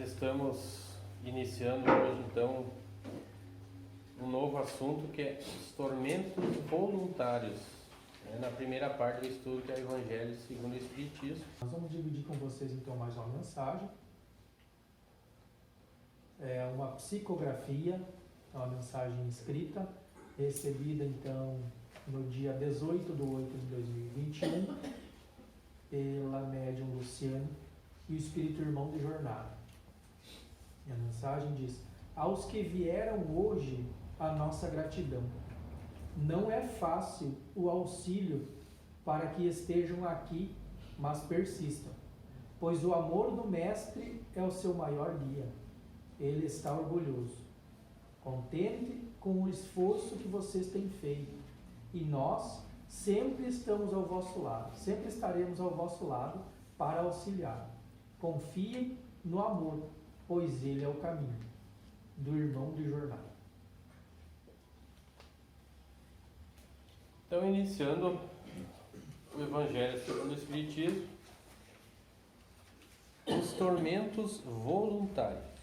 estamos iniciando hoje, então, um novo assunto que é os tormentos voluntários. Na primeira parte do estudo, que é o Evangelho segundo o Espiritismo. Nós vamos dividir com vocês, então, mais uma mensagem. É uma psicografia, é uma mensagem escrita, recebida, então, no dia 18/8/2021, pela médium Luciane e o Espírito Irmão de Jornada. E a mensagem diz: aos que vieram hoje, a nossa gratidão. Não é fácil o auxílio para que estejam aqui, mas persistam, pois o amor do Mestre é o seu maior guia. Ele está orgulhoso, contente com o esforço que vocês têm feito, e nós sempre estamos ao vosso lado, sempre estaremos ao vosso lado para auxiliar. Confiem no amor, pois ele é o caminho. Do Irmão de Jornada. Então, iniciando o Evangelho segundo o Espiritismo, os tormentos voluntários.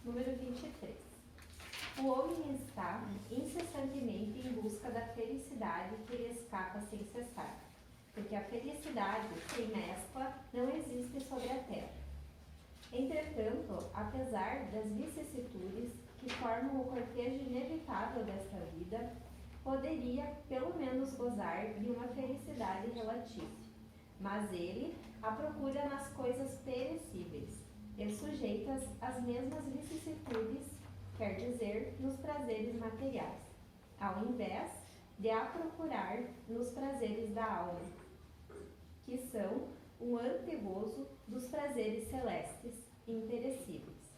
Número 23. O homem está incessantemente em busca da felicidade que lhe escapa sem cessar, porque a felicidade sem mescla não existe sobre a terra. Entretanto, apesar das vicissitudes que formam o cortejo inevitável desta vida, poderia pelo menos gozar de uma felicidade relativa. Mas ele a procura nas coisas perecíveis e sujeitas às mesmas vicissitudes, quer dizer, nos prazeres materiais, ao invés de a procurar nos prazeres da alma, que são um antegozo dos prazeres celestes e imperecíveis.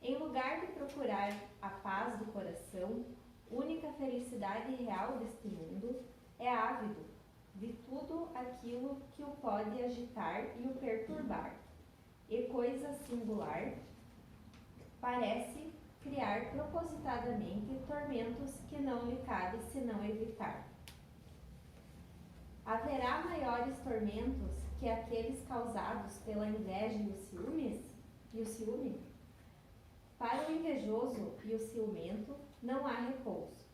Em lugar de procurar a paz do coração, única felicidade real deste mundo, é ávido de tudo aquilo que o pode agitar e o perturbar. E coisa singular, parece criar propositadamente tormentos que não lhe cabe senão evitar. Haverá maiores tormentos que aqueles causados pela inveja e o ciúme? Para o invejoso e o ciumento não há repouso.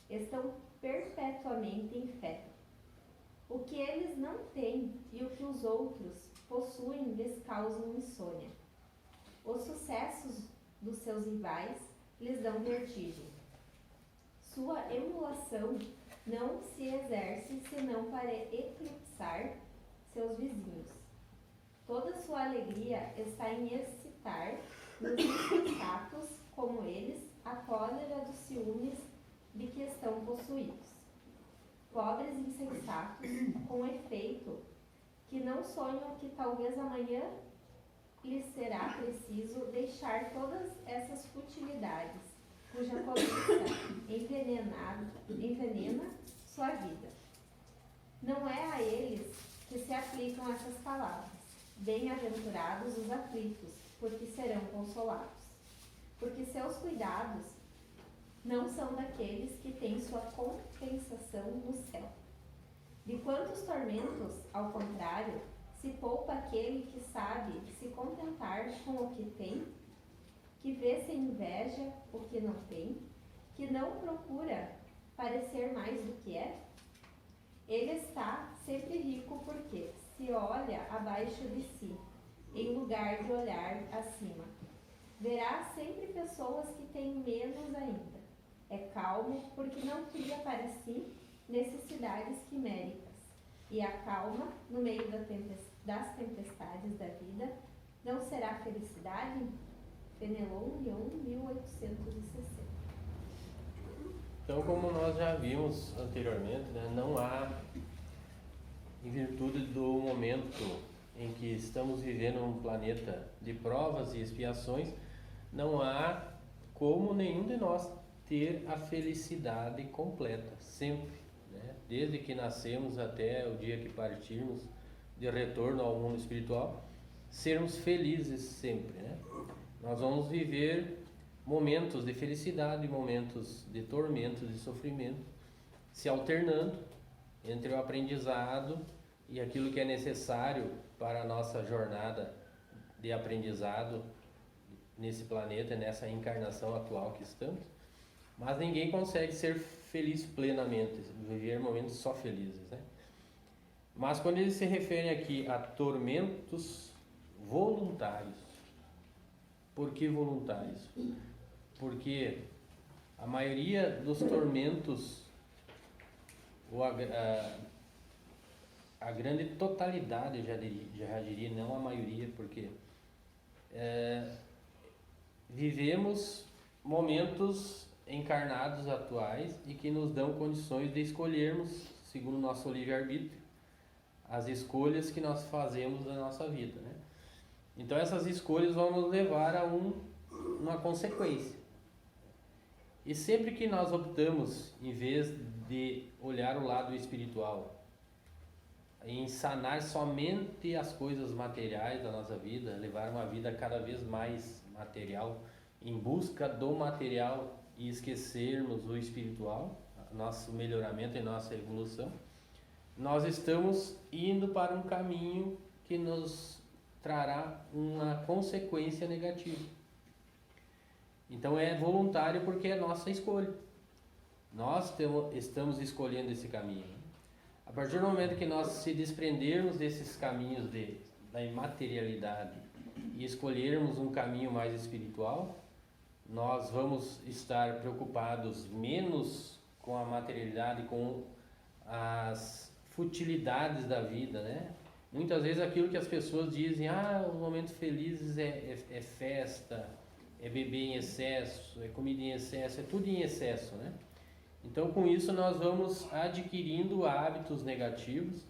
Estão perpetuamente em fé. O que eles não têm e o que os outros possuem lhes causam insônia. Os sucessos dos seus rivais lhes dão vertigem. Sua emulação não se exerce senão para eclipsar seus vizinhos. Toda sua alegria está em excitar nos insensatos como eles a cólera dos ciúmes de que estão possuídos. Pobres insensatos, com efeito, que não sonham que talvez amanhã lhes será preciso deixar todas essas futilidades, cuja cobiça envenena sua vida. Não é a eles que se aplicam essas palavras: bem-aventurados os aflitos, porque serão consolados. Porque seus cuidados não são daqueles que têm sua compensação no céu. De quantos tormentos, ao contrário, se poupa aquele que sabe se contentar com o que tem, que vê sem inveja o que não tem, que não procura parecer mais do que é? Ele está sempre rico porque se olha abaixo de si, em lugar de olhar acima. Verá sempre pessoas que têm menos ainda. É calmo porque não cria para si necessidades quiméricas. E a calma, no meio das tempestades da vida, não será felicidade? Fenelon, Lyon, 1860. Então, como nós já vimos anteriormente, não há, em virtude do momento em que estamos vivendo um planeta de provas e expiações, não há como nenhum de nós ter a felicidade completa, sempre, né? Desde que nascemos até o dia que partirmos de retorno ao mundo espiritual, sermos felizes sempre, né? Nós vamos viver momentos de felicidade, momentos de tormento, de sofrimento, se alternando entre o aprendizado e aquilo que é necessário para a nossa jornada de aprendizado nesse planeta, nessa encarnação atual que estamos, mas ninguém consegue ser feliz plenamente, viver momentos só felizes, né? Mas quando eles se referem aqui a tormentos voluntários, por que voluntários? Porque a maioria dos tormentos, ou a grande totalidade, já diria, não a maioria, porque vivemos momentos encarnados atuais e que nos dão condições de escolhermos, segundo o nosso livre-arbítrio, as escolhas que nós fazemos na nossa vida, né? Então essas escolhas vão nos levar a uma consequência. E sempre que nós optamos, em vez de olhar o lado espiritual, em sanar somente as coisas materiais da nossa vida, levar uma vida cada vez mais material, em busca do material e esquecermos o espiritual, nosso melhoramento e nossa evolução, nós estamos indo para um caminho que nos trará uma consequência negativa. Então é voluntário porque é nossa escolha. Nós estamos escolhendo esse caminho. A partir do momento que nós se desprendermos desses caminhos da imaterialidade e escolhermos um caminho mais espiritual, nós vamos estar preocupados menos com a materialidade, com as futilidades da vida, né? Muitas vezes aquilo que as pessoas dizem, os momentos felizes é festa, é beber em excesso, é comida em excesso, é tudo em excesso, né? Então com isso nós vamos adquirindo hábitos negativos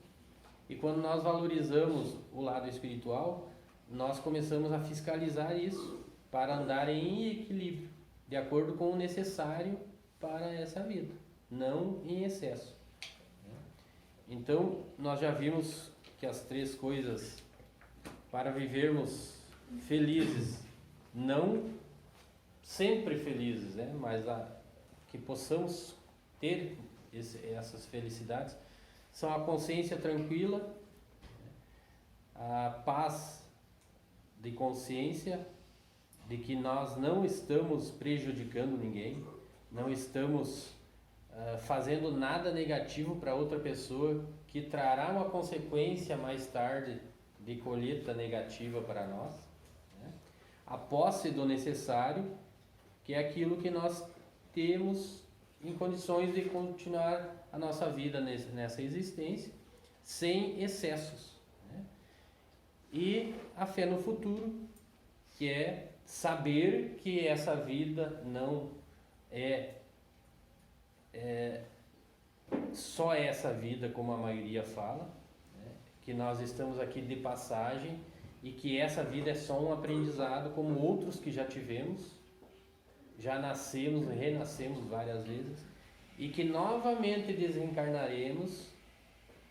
e quando nós valorizamos o lado espiritual, nós começamos a fiscalizar isso para andar em equilíbrio, de acordo com o necessário para essa vida, não em excesso. Então, nós já vimos que as três coisas para vivermos felizes, não sempre felizes, né? Mas que possamos ter essas felicidades, são a consciência tranquila, a paz de consciência, de que nós não estamos prejudicando ninguém, não estamos fazendo nada negativo para outra pessoa que trará uma consequência mais tarde de colheita negativa para nós, né? A posse do necessário, que é aquilo que nós temos em condições de continuar a nossa vida nessa existência sem excessos, né? E a fé no futuro, que é saber que essa vida não é só essa vida, como a maioria fala, né? Que nós estamos aqui de passagem e que essa vida é só um aprendizado como outros que já tivemos, já nascemos e renascemos várias vezes, e que novamente desencarnaremos,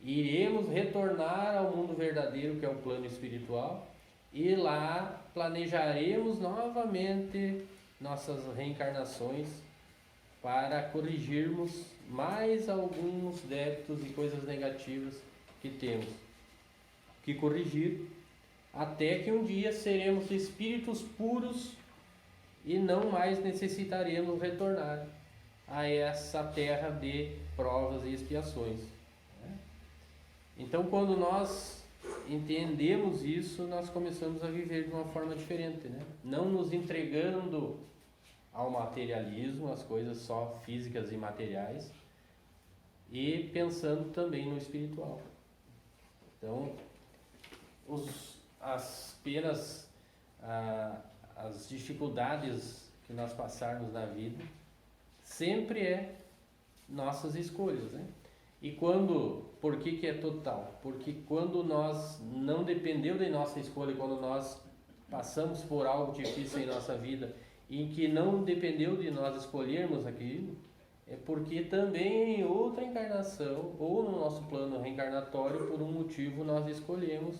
iremos retornar ao mundo verdadeiro, que é o plano espiritual, e lá planejaremos novamente nossas reencarnações para corrigirmos mais alguns débitos e coisas negativas que temos que corrigir, até que um dia seremos espíritos puros e não mais necessitaremos retornar a essa terra de provas e expiações, né? Então, quando nós entendemos isso, nós começamos a viver de uma forma diferente, né? Não nos entregando ao materialismo, as coisas só físicas e materiais, e pensando também no espiritual. Então, as penas, as dificuldades que nós passarmos na vida, sempre é nossas escolhas, né? E por que é total? Porque quando nós não dependeu de nossa escolha, quando nós passamos por algo difícil em nossa vida, em que não dependeu de nós escolhermos aquilo, é porque também em outra encarnação, ou no nosso plano reencarnatório, por um motivo nós escolhemos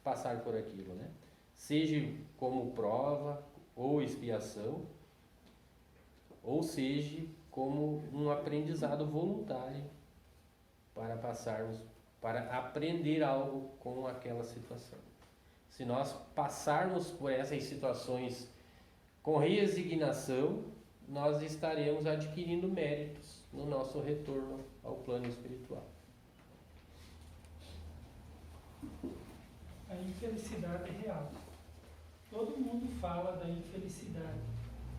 passar por aquilo, né? Seja como prova ou expiação, ou seja como um aprendizado voluntário para passarmos, para aprender algo com aquela situação. se nós passarmos por essas situações com resignação, nós estaremos adquirindo méritos no nosso retorno ao plano espiritual. A infelicidade é real. Todo mundo fala da infelicidade.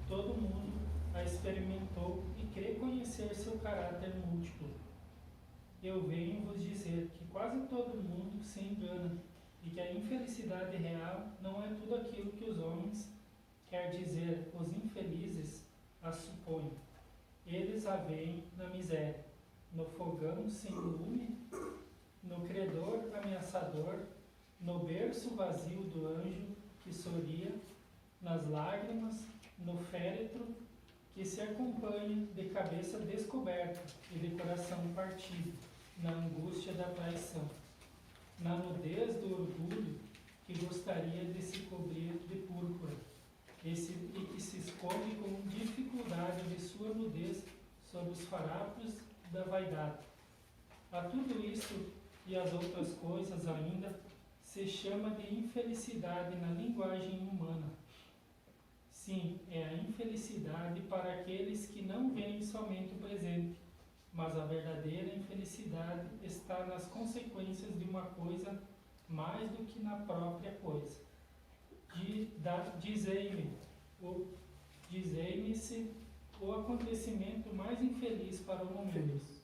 Todo mundo a experimentou e crê conhecer seu caráter múltiplo. Eu venho vos dizer que quase todo mundo se engana e que a infelicidade real não é tudo aquilo que os homens, quer dizer, os infelizes, a supõem. Eles a veem na miséria, no fogão sem lume, no credor ameaçador, no berço vazio do anjo que sorria, nas lágrimas, no féretro que se acompanha de cabeça descoberta e de coração partido, na angústia da traição, na nudez do orgulho que gostaria de se cobrir de púrpura, e que se esconde com dificuldade de sua nudez sob os farapos da vaidade. A tudo isso e as outras coisas ainda se chama de infelicidade na linguagem humana. Sim, é a infelicidade para aqueles que não veem somente o presente, mas a verdadeira infelicidade está nas consequências de uma coisa mais do que na própria coisa. Dizei-me-se o acontecimento mais infeliz para o momento.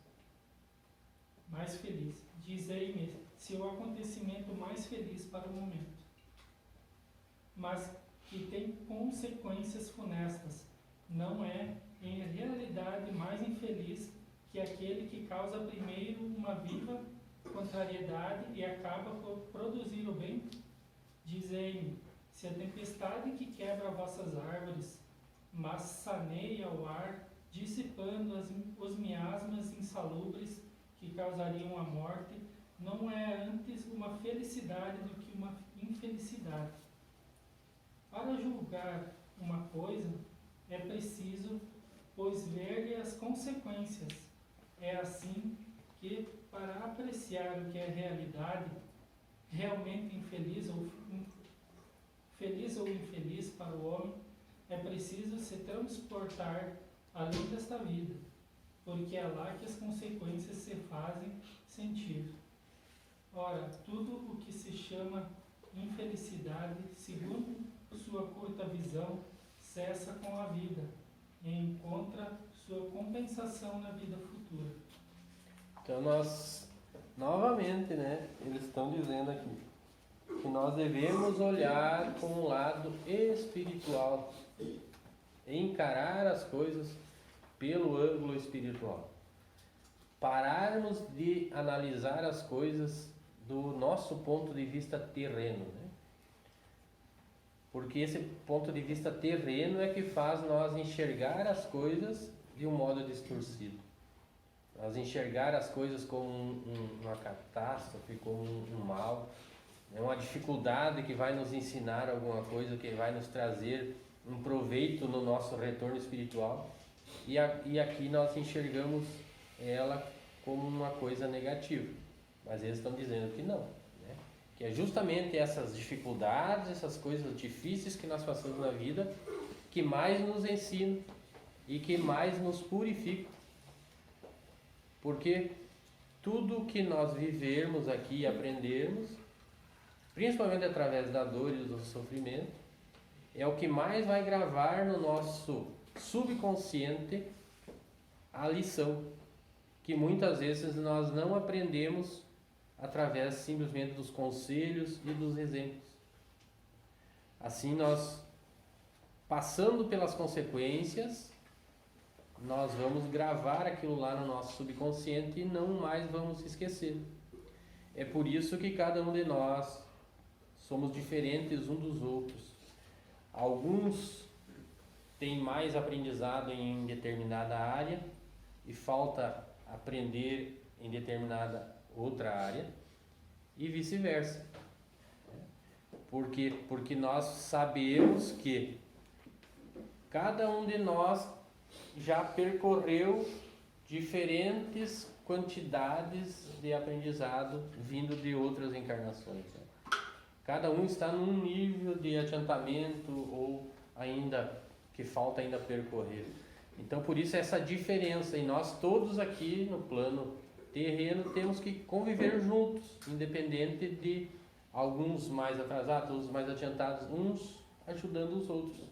Mais feliz. Dizei-me se o acontecimento mais feliz para o momento, mas que tem consequências funestas, não é, em realidade, mais infeliz que aquele que causa primeiro uma viva contrariedade e acaba por produzir o bem? Dizei-me, se a tempestade que quebra vossas árvores, mas saneia o ar, dissipando os miasmas insalubres que causariam a morte, não é antes uma felicidade do que uma infelicidade. Para julgar uma coisa, é preciso, pois, ver-lhe as consequências. É assim que, para apreciar o que é realidade, realmente feliz ou infeliz para o homem, é preciso se transportar além desta vida, porque é lá que as consequências se fazem sentir. Ora, tudo o que se chama infelicidade, segundo sua curta visão, cessa com a vida e encontra sua compensação na vida futura. Então nós, novamente, eles estão dizendo aqui que nós devemos olhar com um lado espiritual, encarar as coisas pelo ângulo espiritual. Pararmos de analisar as coisas do nosso ponto de vista terreno, porque esse ponto de vista terreno é que faz nós enxergar as coisas de um modo distorcido. Nós enxergar as coisas como uma catástrofe, como um mal, uma dificuldade que vai nos ensinar alguma coisa, que vai nos trazer um proveito no nosso retorno espiritual. E aqui nós enxergamos ela como uma coisa negativa. Mas eles estão dizendo que não, que é justamente essas dificuldades, essas coisas difíceis que nós passamos na vida, que mais nos ensinam e que mais nos purificam. Porque tudo que nós vivermos aqui e aprendermos, principalmente através da dor e do sofrimento, é o que mais vai gravar no nosso subconsciente a lição, que muitas vezes nós não aprendemos através simplesmente dos conselhos e dos exemplos. Assim, nós, passando pelas consequências, nós vamos gravar aquilo lá no nosso subconsciente e não mais vamos esquecer. É por isso que cada um de nós somos diferentes um dos outros. Alguns têm mais aprendizado em determinada área e falta aprender em determinada outra área, e vice-versa. Porque nós sabemos que cada um de nós já percorreu diferentes quantidades de aprendizado vindo de outras encarnações. Cada um está num nível de adiantamento ou ainda que falta ainda percorrer. Então, por isso essa diferença, e nós todos aqui no plano terreno temos que conviver juntos, independente de alguns mais atrasados, outros mais adiantados, uns ajudando os outros,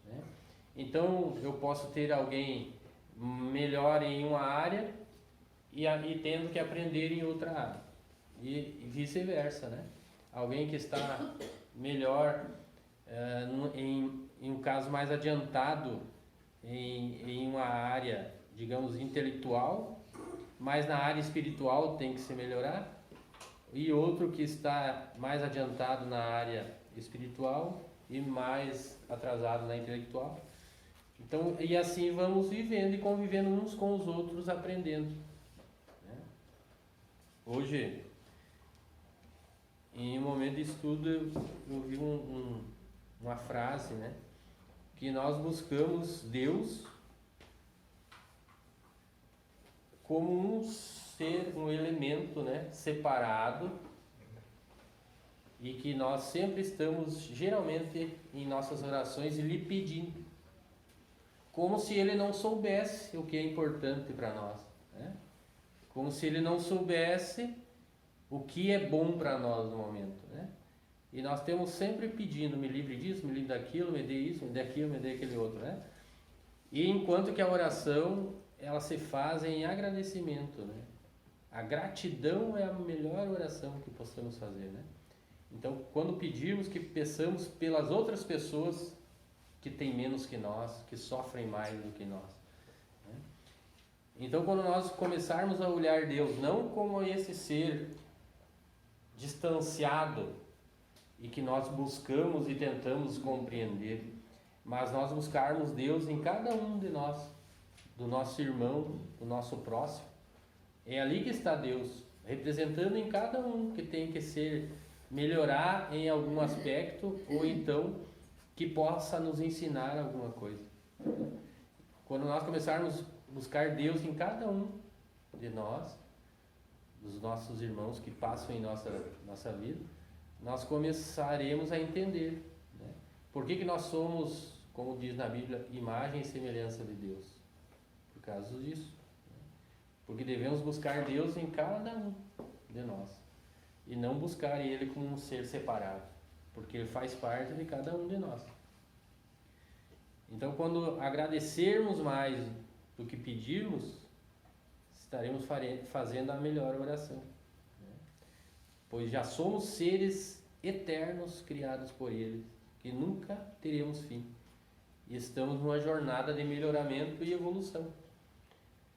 né? Então, eu posso ter alguém melhor em uma área e tendo que aprender em outra área, e vice-versa, né? Alguém que está melhor em um caso mais adiantado em uma área, digamos, intelectual, mas na área espiritual tem que se melhorar, e outro que está mais adiantado na área espiritual e mais atrasado na intelectual. Então, e assim vamos vivendo e convivendo uns com os outros, aprendendo, né? Hoje, em um momento de estudo, eu vi uma frase, né? Que nós buscamos Deus como um ser, um elemento, né, separado, e que nós sempre estamos, geralmente, em nossas orações, lhe pedindo, como se ele não soubesse o que é importante para nós, né? Como se ele não soubesse o que é bom para nós no momento, né? E nós temos sempre pedindo, me livre disso, me livre daquilo, me dê isso, me dê aquilo, me dê aquele outro, né? E enquanto que a oração, ela se faz em agradecimento, né? A gratidão é a melhor oração que possamos fazer, né? Então, quando pedirmos, que peçamos pelas outras pessoas que têm menos que nós, que sofrem mais do que nós, né? Então, quando nós começarmos a olhar Deus não como esse ser distanciado e que nós buscamos e tentamos compreender, mas nós buscarmos Deus em cada um de nós, do nosso irmão, do nosso próximo, é ali que está Deus, representando em cada um que tem que melhorar em algum aspecto, ou então que possa nos ensinar alguma coisa. Quando nós começarmos a buscar Deus em cada um de nós, dos nossos irmãos que passam em nossa vida, nós começaremos a entender, né? Por que nós somos, como diz na Bíblia, imagem e semelhança de Deus. Por causa disso, né? Porque devemos buscar Deus em cada um de nós, e não buscar Ele como um ser separado, porque Ele faz parte de cada um de nós. Então, quando agradecermos mais do que pedirmos, estaremos fazendo a melhor oração, né? Pois já somos seres eternos criados por Ele, que nunca teremos fim, e estamos numa jornada de melhoramento e evolução.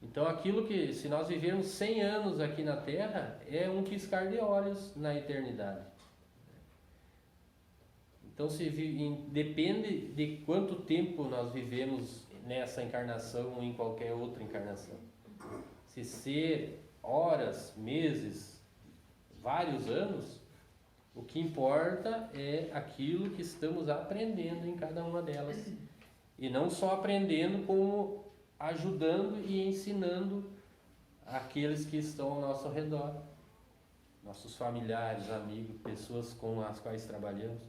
Então, aquilo que, se nós vivermos 100 anos aqui na Terra, é um piscar de olhos na eternidade. Então, depende de quanto tempo nós vivemos nessa encarnação ou em qualquer outra encarnação. Se ser horas, meses, vários anos, o que importa é aquilo que estamos aprendendo em cada uma delas. E não só aprendendo, como ajudando e ensinando aqueles que estão ao nosso redor, nossos familiares, amigos, pessoas com as quais trabalhamos.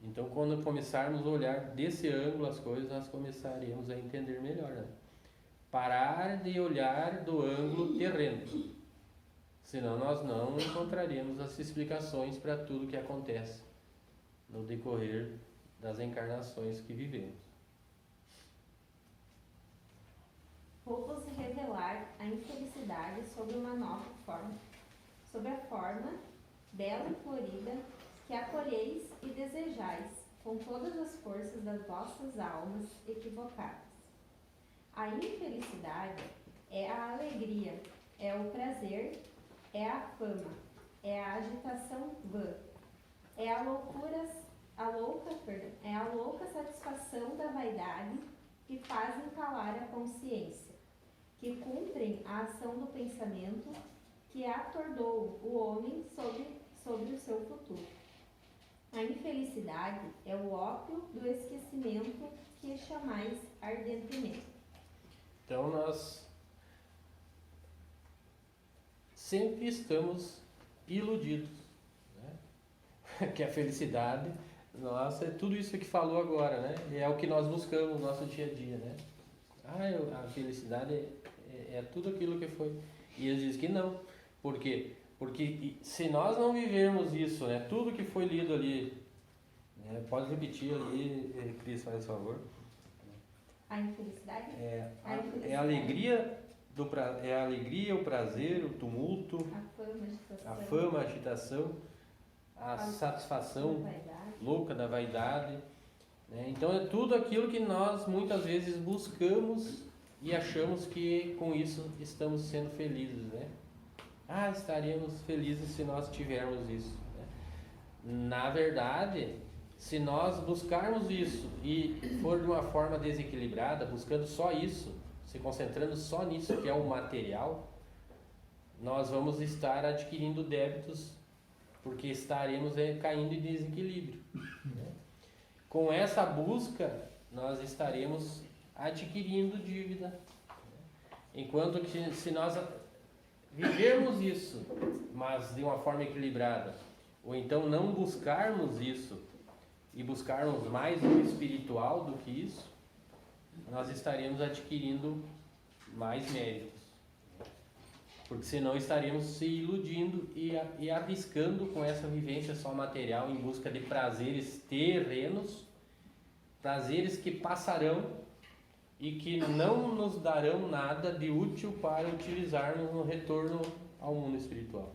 Então, quando começarmos a olhar desse ângulo as coisas, nós começaremos a entender melhor, né? Parar de olhar do ângulo terreno, senão nós não encontraremos as explicações para tudo que acontece no decorrer das encarnações que vivemos. Vou-vos revelar a infelicidade sob uma nova forma, sob a forma bela e florida, que acolheis e desejais com todas as forças das vossas almas equivocadas. A infelicidade é a alegria, é o prazer, é a fama, é a agitação vã, é a louca satisfação da vaidade que fazem calar a consciência, que cumprem a ação do pensamento, que atordou o homem sobre o seu futuro. A infelicidade é o ópio do esquecimento que chamais ardentemente. Então, nós sempre estamos iludidos, né? que a felicidade, nossa, é tudo isso que falou agora, né? E é o que nós buscamos no nosso dia a dia, né? A felicidade é tudo aquilo que foi. E eles dizem que não. Por quê? Porque se nós não vivermos isso, né? Tudo que foi lido ali, né? Pode repetir ali, Cris, faz favor. A infelicidade? É a alegria, é a alegria, o prazer, o tumulto, A fama, a agitação, a satisfação vaidade. louca da vaidade, né? Então é tudo aquilo que nós muitas vezes buscamos e achamos que com isso estamos sendo felizes, né? Estaremos felizes se nós tivermos isso, né? Na verdade, se nós buscarmos isso e for de uma forma desequilibrada, buscando só isso, se concentrando só nisso que é o material, nós vamos estar adquirindo débitos, porque estaremos caindo em desequilíbrio, né? Com essa busca, nós estaremos adquirindo dívida, né? Enquanto que se nós vivermos isso, mas de uma forma equilibrada, ou então não buscarmos isso e buscarmos mais o espiritual do que isso, nós estaremos adquirindo mais méritos. Porque senão estaremos se iludindo e arriscando com essa vivência só material em busca de prazeres terrenos, prazeres que passarão e que não nos darão nada de útil para utilizarmos no retorno ao mundo espiritual.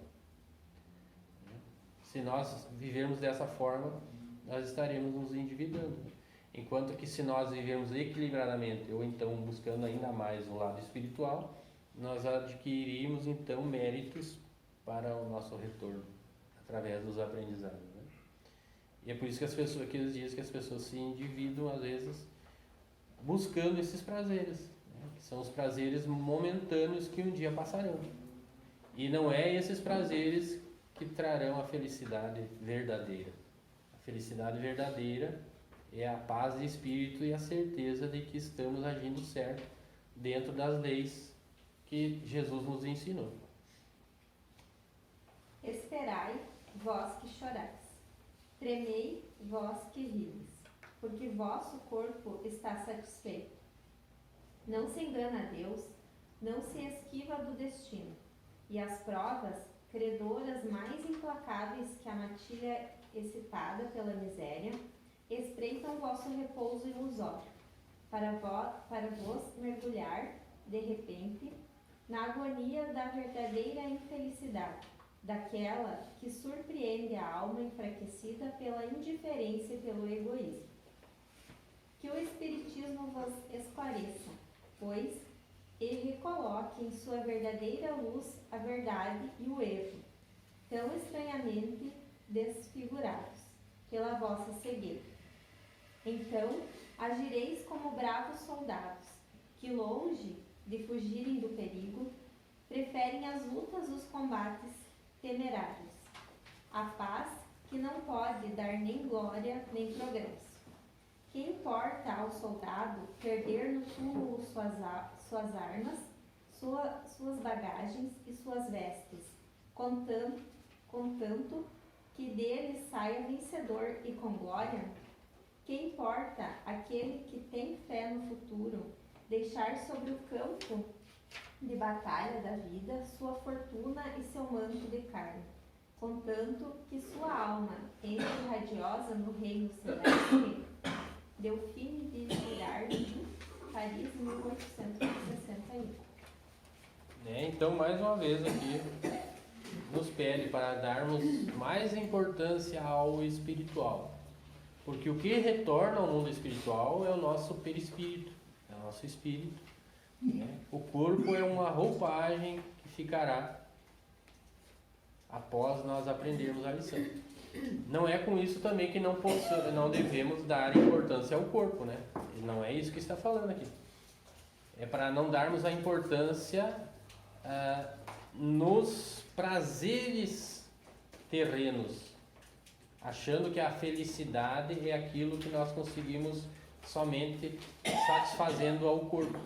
Se nós vivermos dessa forma, nós estaremos nos endividando. Enquanto que se nós vivermos equilibradamente, ou então buscando ainda mais o lado espiritual, nós adquirimos então méritos para o nosso retorno, através dos aprendizados, né? E é por isso que que eles dizem que as pessoas se endividam, às vezes, buscando esses prazeres, né? Que são os prazeres momentâneos que um dia passarão. E não é esses prazeres que trarão a felicidade verdadeira. A felicidade verdadeira é a paz de espírito e a certeza de que estamos agindo certo dentro das leis que Jesus nos ensinou. Esperai, vós que chorais. Tremei, vós que rides, porque vosso corpo está satisfeito. Não se engana Deus, não se esquiva do destino, e as provas, credoras mais implacáveis que a matilha excitada pela miséria, espreitam vosso repouso ilusório, para vos mergulhar, de repente, na agonia da verdadeira infelicidade, daquela que surpreende a alma enfraquecida pela indiferença e pelo egoísmo. Que o Espiritismo vos esclareça, pois, e recoloque em sua verdadeira luz a verdade e o erro, tão estranhamente desfigurados pela vossa cegueira. Então, agireis como bravos soldados, que longe de fugirem do perigo, preferem as lutas dos combates temerários, a paz que não pode dar nem glória nem progresso. Que importa ao soldado perder no túmulo suas armas, suas bagagens e suas vestes, contanto que dele saia vencedor e com glória? Que importa aquele que tem fé no futuro deixar sobre o campo de batalha da vida sua fortuna e seu manto de carne, contanto que sua alma entre radiosa no reino celeste? Delfine de Girard, Paris, 1861. Então, mais uma vez aqui, nos pede para darmos mais importância ao espiritual. Porque o que retorna ao mundo espiritual é o nosso perispírito, é o nosso espírito, né? O corpo é uma roupagem que ficará após nós aprendermos a lição. Não é com isso também que não devemos dar importância ao corpo, né? Não é isso que está falando aqui. É para não darmos a importância nos prazeres terrenos, achando que a felicidade é aquilo que nós conseguimos somente satisfazendo ao corpo.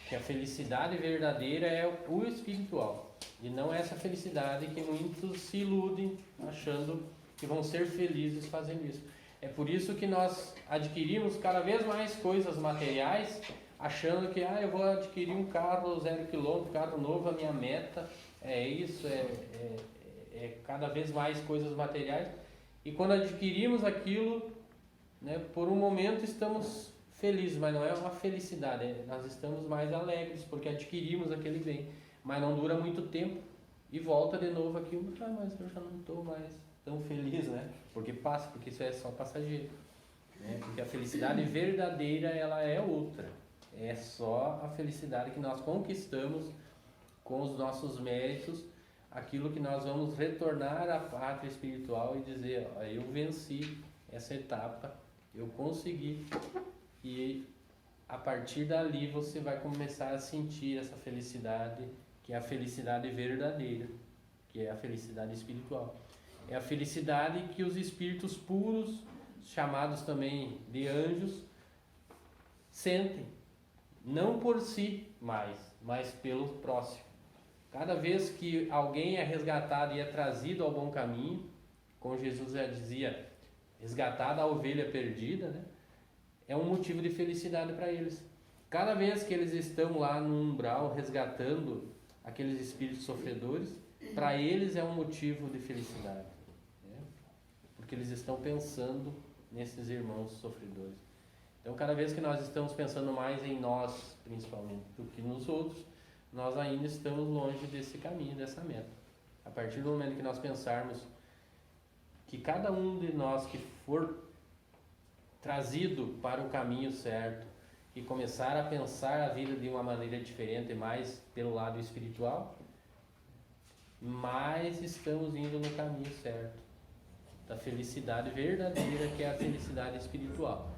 Que a felicidade verdadeira é o espiritual. E não é essa felicidade que muitos se iludem achando que vão ser felizes fazendo isso. É por isso que nós adquirimos cada vez mais coisas materiais, achando que eu vou adquirir um carro 0 km, carro novo, a minha meta é isso, é cada vez mais coisas materiais. E quando adquirimos aquilo, né, por um momento estamos felizes, mas não é uma felicidade, nós estamos mais alegres porque adquirimos aquele bem, mas não dura muito tempo e volta de novo aquilo, mas eu já não estou mais tão feliz, né? Porque passa, porque isso é só passageiro, né? Porque a felicidade verdadeira, ela é outra, é só a felicidade que nós conquistamos com os nossos méritos, aquilo que nós vamos retornar à pátria espiritual e dizer, ó, eu venci essa etapa, eu consegui. E a partir dali você vai começar a sentir essa felicidade, que é a felicidade verdadeira, que é a felicidade espiritual. É a felicidade que os espíritos puros, chamados também de anjos, sentem. Não por si mais, mas pelo próximo. Cada vez que alguém é resgatado e é trazido ao bom caminho, como Jesus já dizia, resgatada a ovelha perdida, né? É um motivo de felicidade para eles. Cada vez que eles estão lá no umbral resgatando aqueles espíritos sofredores, para eles é um motivo de felicidade, né? Porque eles estão pensando nesses irmãos sofredores. Então, cada vez que nós estamos pensando mais em nós, principalmente, do que nos outros, nós ainda estamos longe desse caminho, dessa meta. A partir do momento que nós pensarmos que cada um de nós que for trazido para o caminho certo e começar a pensar a vida de uma maneira diferente, mais pelo lado espiritual, mais estamos indo no caminho certo da felicidade verdadeira, que é a felicidade espiritual.